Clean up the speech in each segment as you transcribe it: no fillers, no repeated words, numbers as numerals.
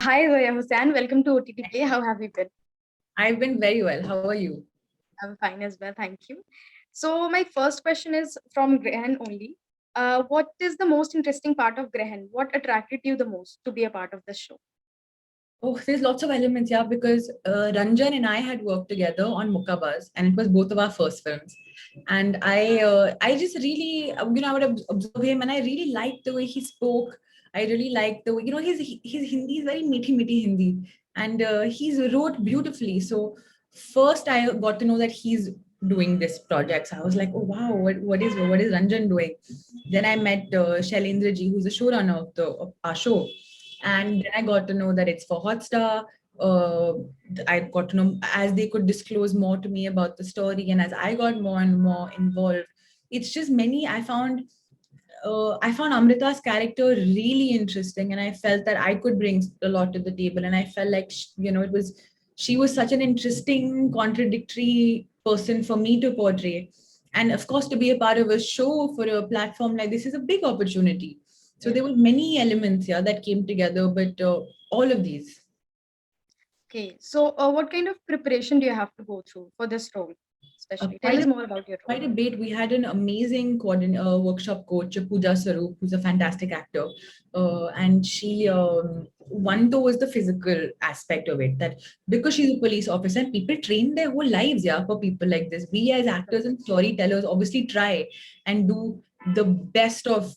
Hi, Zoya Hussain. Welcome to OTT Play. How have you been? I've been very well. How are you? I'm fine as well. Thank you. So, my first question is from Grehan only. What is the most interesting part of Grehan? What attracted you the most to be a part of the show? Oh, there's lots of elements, yeah, because Ranjan and I had worked together on Mukkabaz, and it was both of our first films. And I just really, I would observe him, and I really liked the way he spoke. I really liked the way, his Hindi is very meaty Hindi, and he's wrote beautifully. So first, I got to know that he's doing this project. So I was like, oh wow, what is Ranjan doing? Then I met Shailendra ji, who's the showrunner of our show, and then I got to know that it's for Hotstar. uh, I got to know as they could disclose more to me about the story, and as I got more and more involved, it's just many. I found Amrita's character really interesting, and I felt that I could bring a lot to the table. And I felt like it was she was such an interesting, contradictory person for me to portray. And of course, to be a part of a show for a platform like this is a big opportunity. So Yeah. there were many elements here that came together, but all of these. Okay. So, what kind of preparation do you have to go through for this role? Especially, tell Quite us a more about your role. quite a bit. We had an amazing workshop coach, Pooja Sarup, who's a fantastic actor. And one though was the physical aspect of it, that because she's a police officer and people train their whole lives, yeah, for people like this. We as actors and storytellers obviously try and do the best of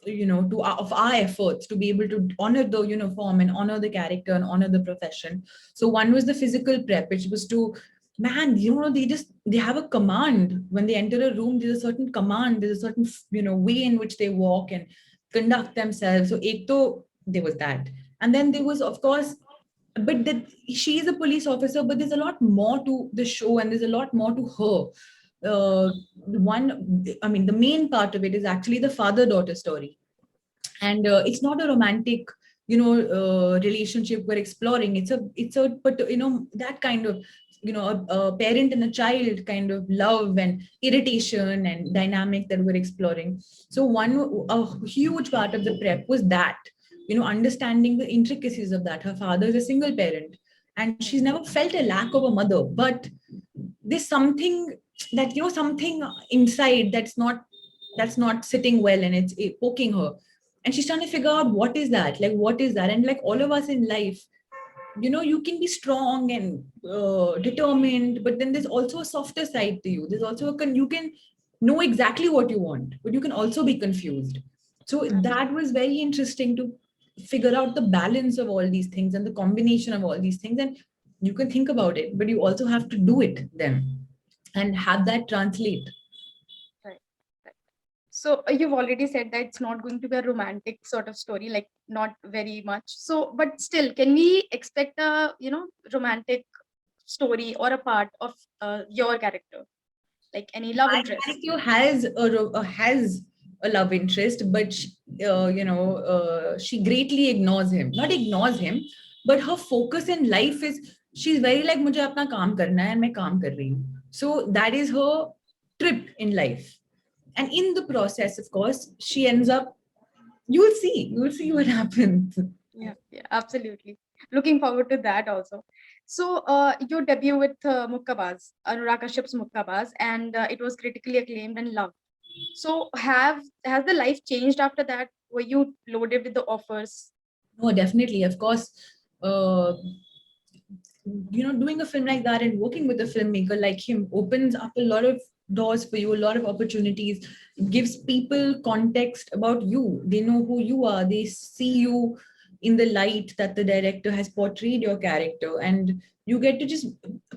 of our efforts to be able to honor the uniform and honor the character and honor the profession. So one was the physical prep, which was to, man, they have a command when they enter a room. There's a certain command, there's a certain way in which they walk and conduct themselves. So ek to there was that, and then there was, of course, but that she is a police officer, but there's a lot more to the show and there's a lot more to her. I mean, the main part of it is actually the father daughter story, and it's not a romantic relationship we're exploring. It's a but that kind of a parent and a child kind of love and irritation and dynamic that we're exploring. So a huge part of the prep was that, understanding the intricacies of that. Her father is a single parent and she's never felt a lack of a mother, but there's something that something inside that's not sitting well, and it's poking her, and she's trying to figure out what is that. And like all of us in life, you can be strong and determined, but then there's also a softer side to you. There's also you can know exactly what you want, but you can also be confused. So that was very interesting to figure out the balance of all these things and the combination of all these things. And you can think about it, but you also have to do it then and have that translate. Right. Right. So, you've already said that it's not going to be a romantic sort of story, like not very much. So, but still, can we expect a romantic story or a part of your character, like any love My interest? character has a love interest, but she greatly ignores him. Not ignores him, but her focus in life is, she's very like, मुझे अपना काम करना है and मैं काम कर रही हूँ. So that is her trip in life. And in the process, of course, she ends up. You will see what happens. Yeah, yeah, absolutely. Looking forward to that also. So, your debut with Mukkabaz, Anurag Kashyap's Mukkabaz, and it was critically acclaimed and loved. So, has the life changed after that? Were you loaded with the offers? No, definitely, of course. Uh, Doing a film like that and working with a filmmaker like him opens up a lot of doors for you, a lot of opportunities. It gives people context about you. They know who you are. They see you in the light that the director has portrayed your character, and you get to just,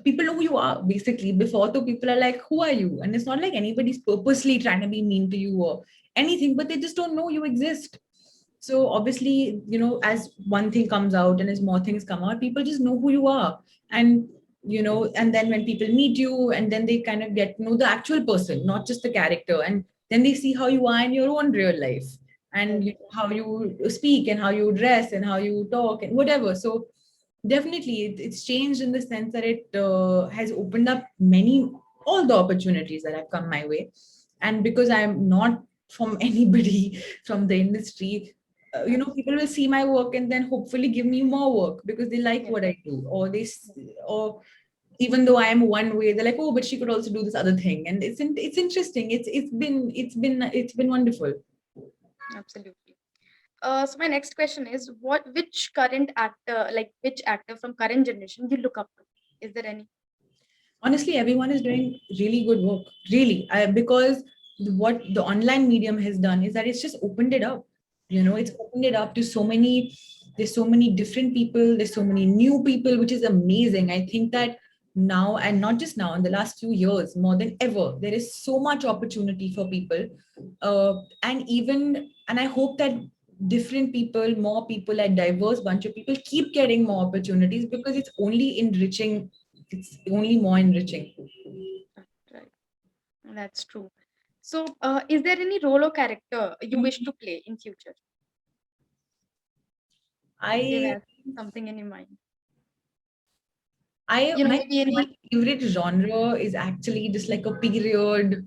people know who you are basically. Before, the people are like, who are you? And it's not like anybody's purposely trying to be mean to you or anything, but they just don't know you exist. So obviously, as one thing comes out and as more things come out, people just know who you are. And and then when people meet you, and then they kind of get to know the actual person, not just the character, and then they see how you are in your own real life, and how you speak and how you dress and how you talk and whatever. So definitely it's changed in the sense that it has opened up all the opportunities that have come my way. And because I'm not from anybody from the industry, people will see my work and then hopefully give me more work because they like Yeah. what I do, or even though I am one way, they're like, oh, but she could also do this other thing, and it's interesting. It's been wonderful. Absolutely. So my next question is, which current actor, like which actor from current generation you look up to? Is there any? Honestly, everyone is doing really good work, really, because what the online medium has done is that it's just opened it up. It's opened it up to so many. There's so many different people. There's so many new people, which is amazing. I think that now, and not just now, in the last few years, more than ever, there is so much opportunity for people, and I hope that different people, more people, a diverse bunch of people keep getting more opportunities because it's only more enriching. Right. That's true. So, is there any role or character you wish to play in future? Do you I have something in your mind? I my Maybe my any. favorite genre is actually just like a period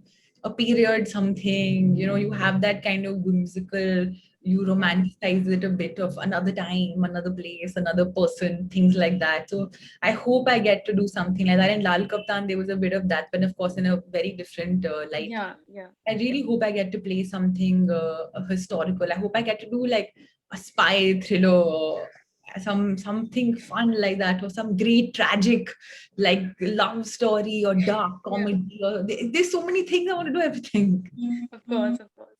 something. You have that kind of whimsical, you Yeah. romanticize it a bit of another time, another place, another person, things like that. So I hope I get to do something like that. In Lal Kaptan, there was a bit of that, but of course in a very different light. Yeah. Yeah. I really hope I get to play something historical. I hope I get to do like a spy thriller, or something fun like that, or some great tragic like love story or dark Yeah. comedy. There's so many things I want to do. Everything. Of course. Of course.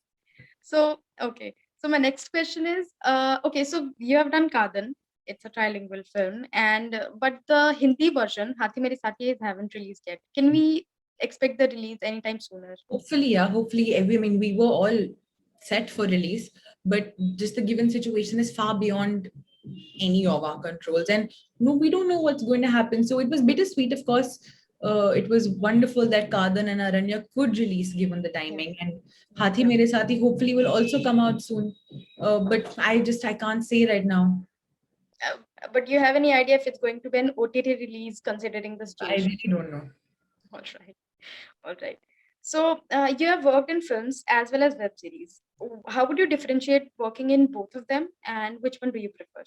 So, okay. So my next question is, okay. So you have done Kadan. It's a trilingual film, and but the Hindi version, Hathi Meri Sathi, haven't released yet. Can we expect the release anytime sooner? Hopefully, yeah. Hopefully, I mean, we were all set for release, but just the given situation is far beyond any of our controls, and no, we don't know what's going to happen. So it was bittersweet, of course. It was wonderful that Kadan and Aranya could release given the Yeah. timing, and Hathi Mere Sathi hopefully will also come out soon. But I can't say right now. But do you have any idea if it's going to be an OTT release considering the I situation? really don't know. All right. All right. So you have worked in films as well as web series. How would you differentiate working in both of them, and which one do you prefer?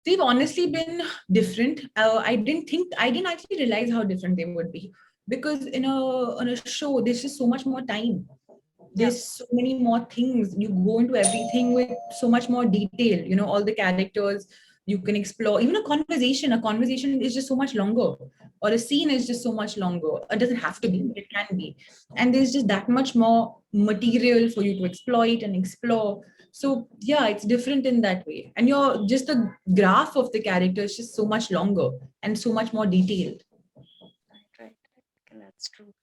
They've honestly been different. I didn't actually realize how different they would be because on a show there's just so much more time. Yeah. There's so many more things. You go into everything with so much more detail. All the characters you can explore. Even a conversation is just so much longer, or a scene is just so much longer. It doesn't have to be, but it can be. And there's just that much more material for you to exploit and explore. So yeah, it's different in that way. And the graph of the character is just so much longer and so much more detailed. Right, right, right. And that's true.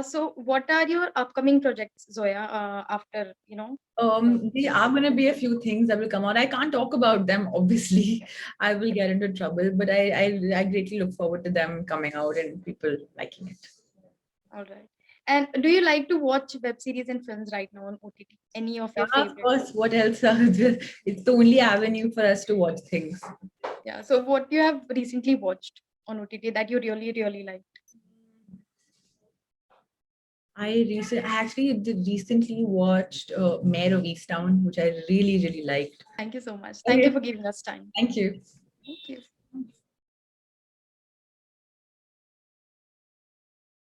So what are your upcoming projects, Zoya, after, There are going to be a few things that will come out. I can't talk about them, obviously. I will get into trouble, but I greatly look forward to them coming out and people liking it. all right. And do you like to watch web series and films right now on OTT? Any of your Yeah, of favorite? course. What else? It's the only avenue for us to watch things. Yeah. So what you have recently watched on OTT that you really, really like? I actually did recently watched Mayor of Easttown, which I really, really liked. Thank you so much. Thank you Okay, for giving us time. thank you. Thank you.